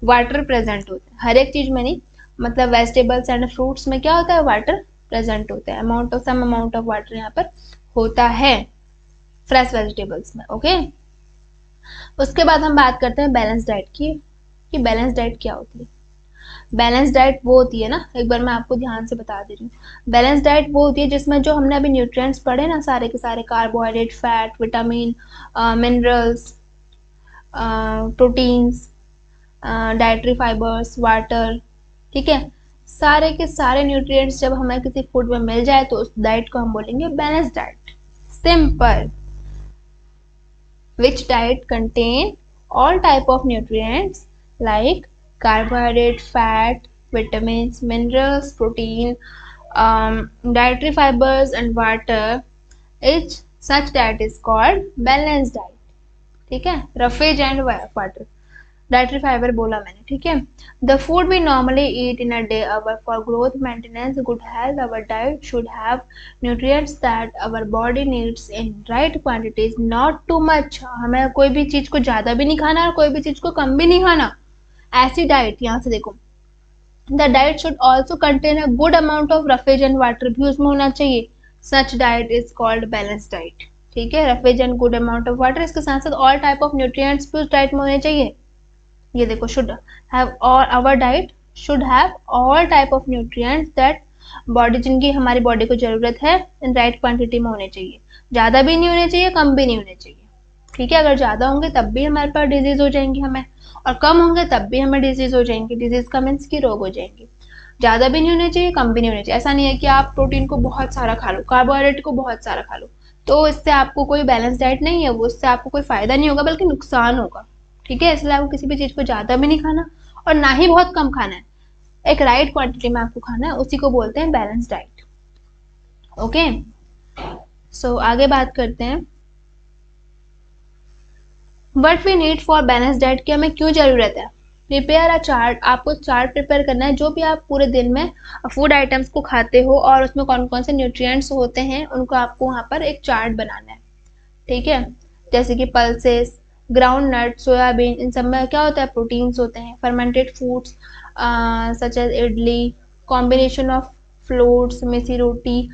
वाटर प्रेजेंट होता है। हर एक चीज में नहीं, मतलब वेजिटेबल्स एंड फ्रूट्स में क्या होता है, वाटर प्रेजेंट होता है। सम अमाउंट ऑफ वाटर यहाँ पर होता है फ्रेश वेजिटेबल्स में, ओके। उसके बाद हम बात करते हैं बैलेंस डाइट की, कि बैलेंस डाइट क्या होती है। बैलेंस डाइट वो होती है ना, एक बार मैं आपको ध्यान से बता दे रही हूँ। बैलेंस डाइट वो होती है जिसमें जो हमने अभी न्यूट्रिएंट्स पढ़े ना, सारे के सारे, carbohydrate, fat, vitamin, minerals, proteins, dietary fibres, water, ठीक है, सारे के सारे न्यूट्रिएंट्स जब हमें किसी फूड में मिल जाए तो उस डाइट को हम बोलेंगे balance diet. Simple. Which diet contain all type of nutrients like carbohydrate, fat, vitamins, minerals, protein, dietary fibers and water. Each such diet is called balanced diet, ठीक है। Roughage and water, dietary fibre बोला मैंने, ठीक है। The food we normally eat in a day our for growth maintenance good health our diet should have nutrients that our body needs in right quantities not too much. हमें कोई भी चीज को ज्यादा भी नहीं खाना और कोई भी चीज को कम भी नहीं खाना। ऐसी डाइट, यहाँ से देखो, the diet should also contain a good amount of roughage and water भी उसमें होना चाहिए। Such diet is called balance diet, ठीक है। Roughage and good amount of water, इसके साथ साथ ऑल टाइप ऑफ न्यूट्रिएंट्स भी उस डाइट में होने चाहिए। ये देखो, शुड हैव और our diet should have all type of nutrients that body, जिनकी हमारी बॉडी को जरूरत है, इन राइट क्वांटिटी में होने चाहिए। ज्यादा भी नहीं होने चाहिए, कम भी नहीं होने चाहिए, ठीक है। अगर ज्यादा होंगे तब भी हमारे पास डिजीज हो जाएंगी हमें, और कम होंगे तब भी हमें डिजीज हो जाएंगी। डिजीज का मीन्स की रोग हो जाएंगे। ज्यादा भी नहीं होने चाहिए, कम भी नहीं होने चाहिए। ऐसा नहीं है कि आप प्रोटीन को बहुत सारा खा लो, कार्बोहाइड्रेट को बहुत सारा खा लो, तो इससे आपको कोई बैलेंस डाइट नहीं है, वो इससे आपको कोई फायदा नहीं होगा बल्कि नुकसान होगा, ठीक है। इसलिए आपको किसी भी चीज को ज्यादा भी नहीं खाना और ना ही बहुत कम खाना है। एक राइट क्वांटिटी में आपको खाना है, उसी को बोलते हैं बैलेंस डाइट। ओके, सो आगे बात करते हैं what we need for balance diet की हमें क्यों जरूरत है। प्रिपेयर अ चार्ट, आपको चार्ट प्रिपेयर करना है। जो भी आप पूरे दिन में फूड आइटम्स को खाते हो और उसमें कौन कौन से न्यूट्रिएंट्स होते हैं, उनको आपको वहाँ पर एक चार्ट बनाना है, ठीक है। जैसे कि पल्सेस, ग्राउंड नट, सोयाबीन, इन सब में क्या होता है, प्रोटीन्स होते हैं। Fermented foods such as idli, combination of floats, missi roti,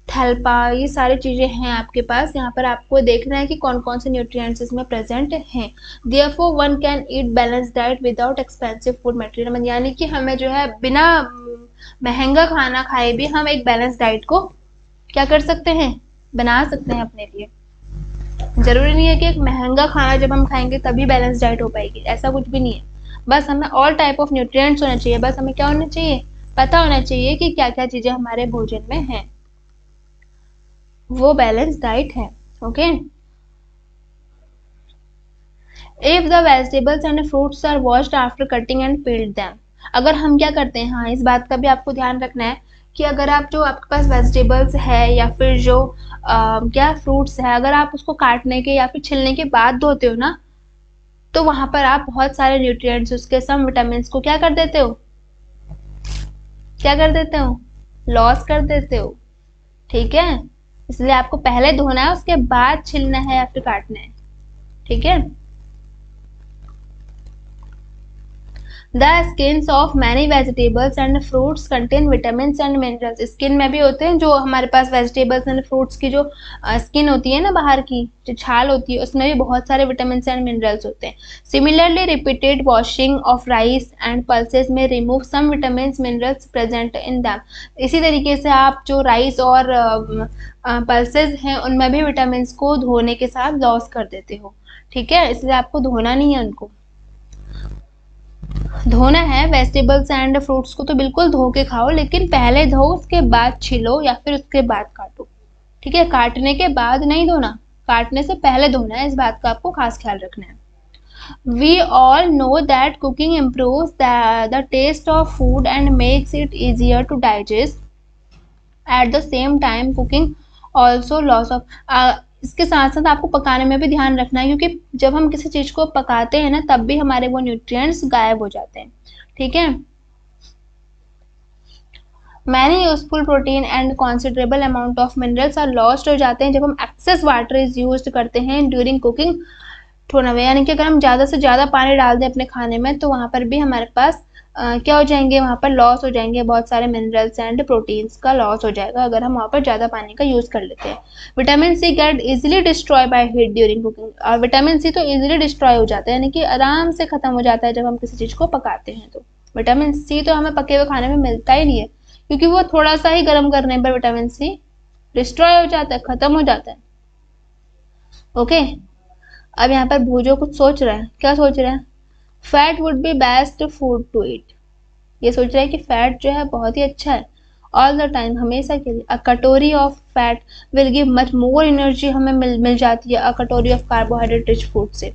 थैल्पा, ये सारी चीजें हैं आपके पास। यहाँ पर आपको देखना है कि कौन कौन से न्यूट्रिएंट्स इसमें प्रेजेंट हैं। Therefore one can eat balance diet without expensive food material, यानी कि हमें जो है बिना महंगा खाना खाए भी हम एक बैलेंस डाइट को क्या कर सकते हैं, बना सकते हैं अपने लिए। जरूरी नहीं है कि एक महंगा खाना जब हम खाएंगे तभी बैलेंस डाइट हो पाएगी, ऐसा कुछ भी नहीं है। बस हमें ऑल टाइप ऑफ न्यूट्रिएंट्स होना चाहिए, बस हमें क्या होना चाहिए, पता होना चाहिए कि क्या क्या चीजें हमारे भोजन में हैं, वो बैलेंस डाइट है। Okay, if the vegetables and fruits are washed after cutting and peeled them, अगर हम क्या करते हैं, हाँ इस बात का भी आपको ध्यान रखना है कि अगर आप जो आपके पास वेजिटेबल्स है या फिर जो क्या फ्रूट्स है, अगर आप उसको काटने के या फिर छिलने के बाद धोते हो ना, तो वहां पर आप बहुत सारे न्यूट्रिएंट्स, उसके सम विटामिन को क्या कर देते हो, क्या कर देते हो, लॉस कर देते हो, ठीक है। इसलिए आपको पहले धोना है, उसके बाद छिलना है या फिर काटना है, ठीक है। The skins of many vegetables and fruits contain vitamin and minerals, skin में भी होते हैं जो हमारे पास वेजिटेबल्स एंड फ्रूट्स की जो स्किन होती है ना, बाहर की जो छाल होती है, उसमें भी बहुत सारे विटामिन एंड मिनरल्स होते हैं। Similarly repeated washing of rice and pulses में remove some vitamin minerals present in them, इसी तरीके से आप जो राइस और पल्सेस हैं उनमें भी विटामिन को धोने के साथ लॉस कर देते हो, ठीक है। इसलिए आपको धोना नहीं है, उनको धोना है। वेजिटेबल्स एंड फ्रूट्स को तो बिल्कुल धो के खाओ, लेकिन पहले धो, उसके बाद छिलो या फिर उसके बाद काटो, ठीक है। काटने के बाद नहीं धोना, काटने से पहले धोना है, इस बात का आपको खास ख्याल रखना है। We all know that cooking improves the taste of food and makes it easier to digest. At the same time, cooking also loss of इसके साथ साथ आपको पकाने में भी ध्यान रखना है, क्योंकि जब हम किसी चीज को पकाते हैं ना, तब भी हमारे वो न्यूट्रिएंट्स गायब हो जाते हैं, ठीक है। Many useful protein and considerable amount of minerals are lost हो जाते हैं जब हम एक्सेस वाटर इज यूज करते हैं ड्यूरिंग कुकिंग थ्रोन अवे, यानी कि अगर हम ज़्यादा से ज़्यादा पानी डाल दें अपने खाने में, तो वहाँ पर भी हमारे पास क्या हो जाएंगे, वहाँ पर लॉस हो जाएंगे, बहुत सारे मिनरल्स एंड प्रोटीन्स का लॉस हो जाएगा अगर हम वहाँ पर ज़्यादा पानी का यूज़ कर लेते हैं। Vitamin C get easily destroy by heat during cooking, और विटामिन सी तो इजीली डिस्ट्रॉय हो जाता है, यानी कि आराम से खत्म हो जाता है जब हम किसी चीज़ को पकाते हैं। तो विटामिन सी तो हमें पके हुए खाने में मिलता ही नहीं है, क्योंकि वो थोड़ा सा ही गर्म करने पर विटामिन सी डिस्ट्रॉय हो जाता है, खत्म हो जाता है। ओके, अब यहाँ पर भूजो कुछ सोच रहा है, क्या सोच रहा है, fat would be best food to eat, ये सोच रहा है कि फैट जो है बहुत ही अच्छा है ऑल द टाइम, हमेशा के लिए। अ कटोरी of fat will give much more energy, हमें मिल जाती है अ कटोरी ऑफ कार्बोहाइड्रेट रिच फूड से,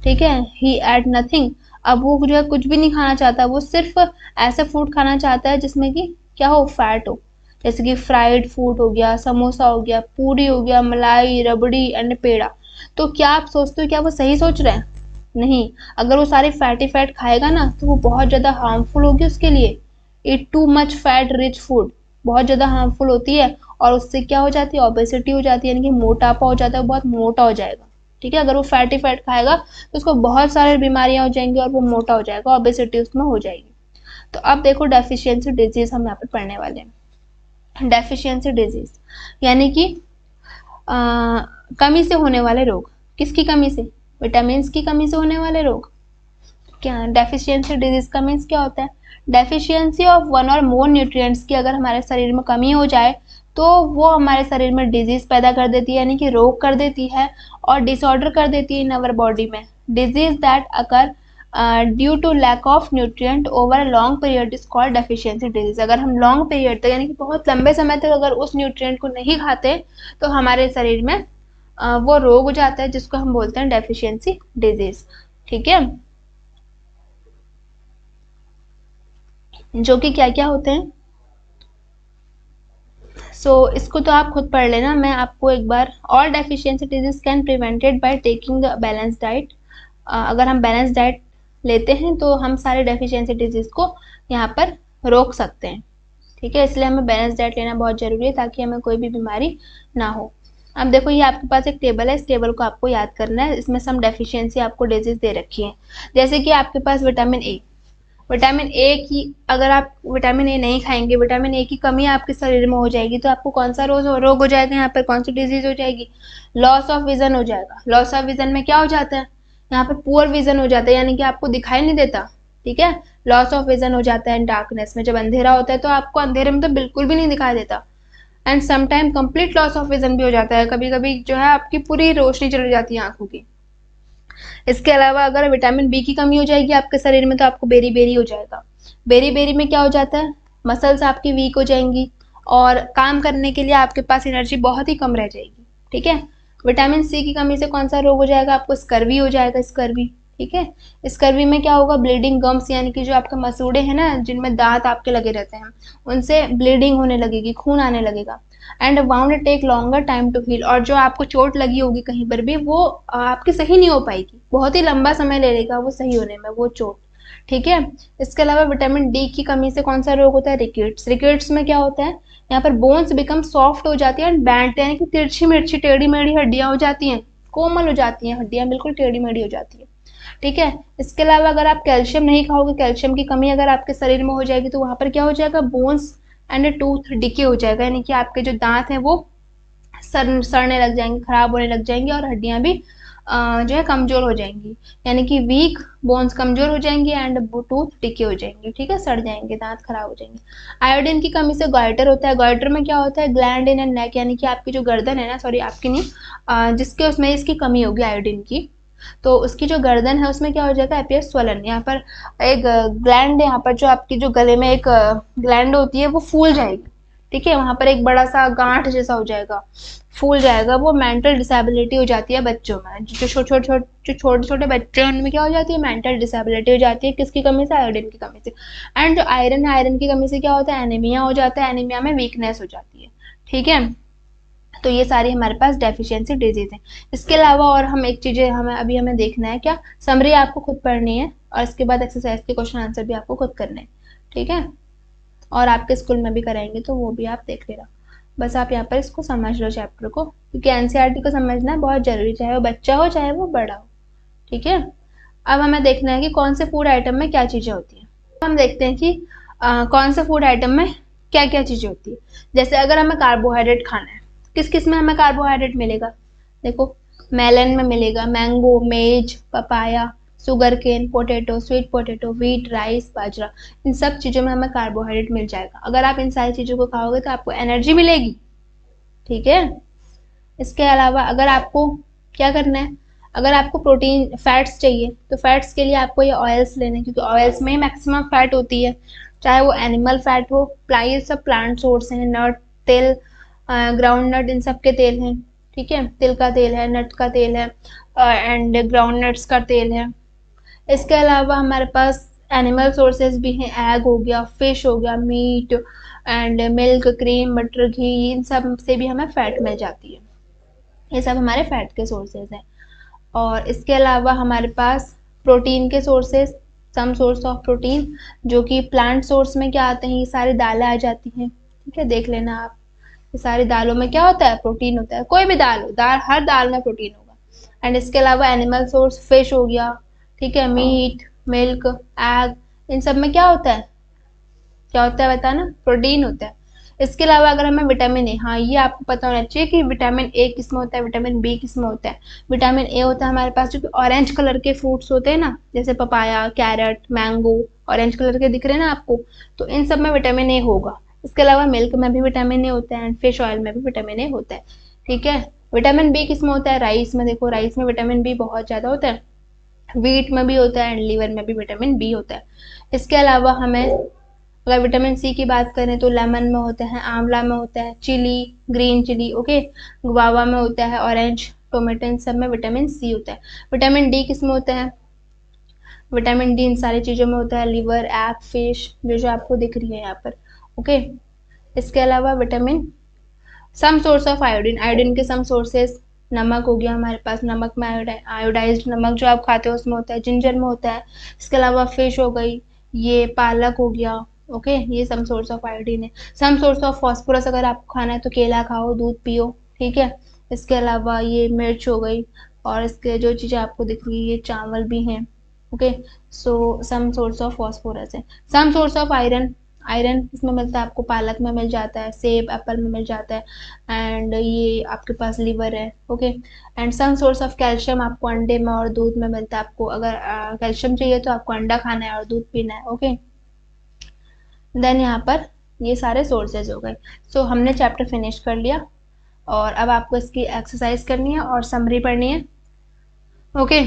ठीक है। ही एड नथिंग, अब वो जो है कुछ भी नहीं खाना चाहता, वो सिर्फ ऐसा फूड खाना चाहता है जिसमें कि क्या हो, फैट हो, जैसे कि फ्राइड फूड हो गया, समोसा हो गया, पूरी हो गया, मलाई, रबड़ी एंड पेड़ा। तो क्या आप सोचते हो क्या वो सही सोच रहे हैं, नहीं, अगर वो सारी फैटी फैट खाएगा ना तो वो बहुत ज़्यादा हार्मफुल होगी उसके लिए। Eat too much fat rich food बहुत ज़्यादा हार्मफुल होती है, और उससे क्या हो जाती है, ओबेसिटी हो जाती है, यानी कि मोटापा हो जाता है, बहुत मोटा हो जाएगा। ठीक है, अगर वो फैटी फैट खाएगा तो उसको बहुत सारी बीमारियां हो जाएंगी और वो मोटा हो जाएगा, ओबेसिटी उसमें हो जाएगी। तो अब देखो डेफिशिएंसी डिजीज हम यहाँ पे पढ़ने वाले हैं। डेफिशिएंसी डिजीज यानी कि अ, कमी से होने वाले रोग। किसकी कमी से? विटामिन की कमी से होने वाले रोग। क्या डेफिशिएंसी डिजीज का मीन्स क्या होता है? डेफिशिएंसी ऑफ वन और मोर न्यूट्रिएंट्स की अगर हमारे शरीर में कमी हो जाए तो वो हमारे शरीर में डिजीज पैदा कर देती है, यानी कि रोग कर देती है और डिसऑर्डर कर देती है इन अवर बॉडी में। Disease that occur due to lack of nutrient over a long period is called deficiency disease. अगर हम लॉन्ग पीरियड तक यानी कि बहुत लंबे समय तक अगर उस न्यूट्रिएंट को नहीं खाते तो हमारे शरीर में वो रोग हो जाता है जिसको हम बोलते हैं डेफिशिएंसी डिजीज। ठीक है, जो कि क्या क्या होते हैं। इसको तो आप खुद पढ़ लेना, मैं आपको एक बार। All deficiency disease can prevented by taking balance diet. अगर हम बैलेंस डाइट लेते हैं तो हम सारे डेफिशिएंसी डिजीज को यहाँ पर रोक सकते हैं। ठीक है, इसलिए हमें बैलेंस डाइट लेना बहुत जरूरी है ताकि हमें कोई भी बीमारी ना हो। अब देखो ये आपके पास एक टेबल है, इस टेबल को आपको याद करना है। इसमें सम डेफिशिएंसी आपको डिजीज दे रखी है। जैसे कि आपके पास विटामिन ए, विटामिन ए की अगर आप विटामिन ए नहीं खाएंगे, विटामिन ए की कमी आपके शरीर में हो जाएगी तो आपको कौन सा रोग हो जाएगा, यहाँ पर कौन सी डिजीज हो जाएगी? लॉस ऑफ विजन हो जाएगा। लॉस ऑफ विजन में क्या हो जाता है, यहाँ पर पुअर विजन हो जाता है, यानी कि आपको दिखाई नहीं देता। ठीक है, लॉस ऑफ विजन हो जाता है डार्कनेस में। जब अंधेरा होता है तो आपको अंधेरे में तो बिल्कुल भी नहीं दिखाई देता। And sometime complete loss of vision भी हो जाता है, कभी कभी जो है आपकी पूरी रोशनी चली जाती है आंखों की। इसके अलावा अगर विटामिन बी की कमी हो जाएगी आपके शरीर में तो आपको बेरी बेरी हो जाएगा। बेरी बेरी में क्या हो जाता है, मसल्स आपकी वीक हो जाएंगी और काम करने के लिए आपके पास एनर्जी बहुत ही कम रह जाएगी। ठीक है, विटामिन सी की कमी से कौन सा रोग हो जाएगा, आपको स्कर्वी हो जाएगा, स्कर्वी। ठीक है, स्कर्वी में क्या होगा, ब्लीडिंग गम्स, यानी कि जो आपके मसूड़े हैं ना जिनमें दांत आपके लगे रहते हैं उनसे ब्लीडिंग होने लगेगी, खून आने लगेगा। And wound take longer time to heal, और जो आपको चोट लगी होगी कहीं पर भी वो आपकी सही नहीं हो पाएगी, बहुत ही लंबा समय ले लेगा वो सही होने में वो चोट। ठीक है, इसके अलावा विटामिन डी की कमी से कौन सा रोग होता है, रिकेट्स। रिकेट्स में क्या होता है, यहाँ पर बोन्स बिकम सॉफ्ट हो जाती है एंड बैंड, यानी कि तिरछी मिर्ची टेढ़ी मेढ़ी हड्डियां हो जाती हैं, कोमल हो जाती हैं हड्डियां, बिल्कुल टेढ़ी मेढ़ी हो जाती है। ठीक है, इसके अलावा अगर आप कैल्शियम नहीं खाओगे, कैल्शियम की कमी अगर आपके शरीर में हो जाएगी तो वहां पर क्या हो जाएगा, बोन्स एंड टूथ डिके हो जाएगा, यानी कि आपके जो दांत हैं वो सड़ने लग जाएंगे, खराब होने लग जाएंगे और हड्डियां भी जो है कमजोर हो जाएंगी, यानी कि वीक बोन्स कमजोर हो जाएंगे एंड टूथ डिके हो जाएंगे। ठीक है, सड़ जाएंगे, दांत खराब हो जाएंगे। आयोडीन की कमी से गॉइटर होता है। गॉइटर में क्या होता है, ग्लैंड इन एंड नेक, यानी कि आपकी जो गर्दन है ना, सॉरी आपकी नहीं, जिसके उसमें इसकी कमी होगी आयोडीन की तो उसकी जो गर्दन है उसमें क्या हो जाएगा, एपियर स्वलन। यहाँ पर एक ग्लैंड, यहाँ पर जो आपकी जो गले में एक ग्लैंड होती है वो फूल जाएगी। ठीक है, वहां पर एक बड़ा सा गांठ जैसा हो जाएगा, फूल जाएगा। वो मेंटल डिसेबिलिटी हो जाती है बच्चों में, जो छोटे छोटे बच्चे हैं उनमें क्या हो जाती है, मेंटल डिसेबिलिटी हो जाती है। किसकी कमी से, आयोडीन की कमी से। एंड जो आयरन है, आयरन की कमी से क्या होता है, एनीमिया हो जाता है, एनीमिया में वीकनेस हो जाती है। ठीक है, तो ये सारी हमारे पास डेफिशिएंसी डिजीज है। इसके अलावा और हम एक चीजें हमें देखना है, क्या समरी आपको खुद पढ़नी है और इसके बाद एक्सरसाइज के क्वेश्चन आंसर भी आपको खुद करने हैं। ठीक है, और आपके स्कूल में भी कराएंगे तो वो भी आप देख लेना। बस आप यहाँ पर इसको समझ लो चैप्टर को, क्योंकि एनसीईआरटी को समझना बहुत जरूरी, चाहे वो बच्चा हो चाहे वो बड़ा हो। ठीक है, अब हमें देखना है कि कौन से फूड आइटम में क्या चीजें होती है। हम देखते हैं कि कौन से फूड आइटम में क्या क्या चीजें होती है। जैसे अगर हमें कार्बोहाइड्रेट खाना है, किस किस में हमें कार्बोहाइड्रेट मिलेगा, देखो मेलन में मिलेगा, mango, maize, papaya, sugarcane, potato, sweet potato, wheat, rice, bajra, इन सब चीजों में हमें कार्बोहाइड्रेट मिल जाएगा। अगर आप इन सारी चीजों को खाओगे तो आपको एनर्जी मिलेगी। ठीक है, इसके अलावा अगर आपको क्या करना है, अगर आपको प्रोटीन फैट्स चाहिए तो फैट्स के लिए आपको ये ऑयल्स लेने हैं, क्योंकि ऑयल्स में ही मैक्सिमम फैट होती है, चाहे वो एनिमल फैट हो, ये सब प्लांट सोर्स हैं, नट, तिल, ग्राउंड नट, इन सब के तेल हैं। ठीक है, तिल का तेल है, नट का तेल है एंड ग्राउंड नट्स का तेल है। इसके अलावा हमारे पास एनिमल सोर्सेज भी हैं, एग हो गया, फिश हो गया, meat and milk, cream, butter, ghee, इन सब से भी हमें फैट मिल जाती है। ये सब हमारे फैट के सोर्सेज हैं। और इसके अलावा हमारे पास प्रोटीन के sources, some source of protein, जो कि प्लांट सोर्स में क्या आते हैं, ये सारी दालें आ जाती हैं, ठीक है, देख लेना आप। ये सारी दालों में क्या होता है, प्रोटीन होता है, कोई भी दाल हो, दाल, हर दाल में प्रोटीन होगा। एंड इसके अलावा एनिमल सोर्स फिश हो गया, ठीक है, मीट, मिल्क, एग, इन सब में क्या होता है, क्या होता है बताना, प्रोटीन होता है। इसके अलावा अगर हमें विटामिन ए, हाँ ये आपको पता होना चाहिए कि विटामिन ए किस में होता है, विटामिन बी किस में होता है। विटामिन ए होता है हमारे पास जो कि ऑरेंज कलर के फ्रूट्स होते हैं ना, जैसे papaya, carrot, mango, orange colour के दिख रहे हैं ना आपको, तो इन सब में विटामिन ए होगा। इसके अलावा मिल्क में भी विटामिन ए होता है एंड फिश ऑयल में भी विटामिन ए होता है, ठीक है। विटामिन बी किस में होता है, राइस में, देखो राइस में विटामिन बी बहुत ज्यादा होता है, व्हीट में भी होता है एंड लीवर में भी विटामिन बी होता है। इसके अलावा हमें अगर विटामिन सी की बात करें तो लेमन में होता है, आंवला में होता है, chilli, green chilli, okay, guava में होता है, ऑरेंज, टोमेटो, इन सब में विटामिन सी होता है। विटामिन डी किस में होता है, विटामिन डी इन सारी चीज़ों में होता है, लिवर, एग, फिश, जो जो आपको दिख रही है यहाँ पर, ओके। इसके अलावा vitamin, some source of iodine, iodine के सम सोर्सेस, नमक हो गया हमारे पास, नमक में आयोडाइज्ड नमक जो आप खाते हो उसमें होता है, जिंजर में होता है। इसके अलावा फिश हो गई, ये पालक हो गया, ओके, ये सम सोर्स ऑफ आयोडीन है। सम सोर्स ऑफ फॉस्फोरस अगर आपको खाना है तो केला खाओ, दूध पियो, ठीक है। इसके अलावा ये मिर्च हो गई, और इसके जो चीज़ें आपको दिख रही है ये चावल भी हैं, okay. So some source of phosphorus है। Some source of iron, iron किसमें मिलता है आपको, पालक में मिल जाता है, सेब, एप्पल में मिल जाता है, एंड ये आपके पास लिवर है, okay. And some source of calcium आपको अंडे में और दूध में मिलता है। आपको अगर कैल्शियम चाहिए तो आपको अंडा खाना है और दूध पीना है, ओके। देन यहाँ पर ये सारे सोर्सेज हो गए। सो हमने चैप्टर फिनिश कर लिया, और अब आपको इसकी एक्सरसाइज करनी है और समरी पढ़नी है, ओके।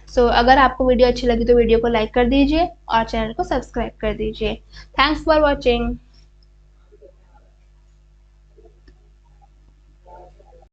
सो अगर आपको वीडियो अच्छी लगी तो वीडियो को लाइक कर दीजिए और चैनल को सब्सक्राइब कर दीजिए। Thanks for watching.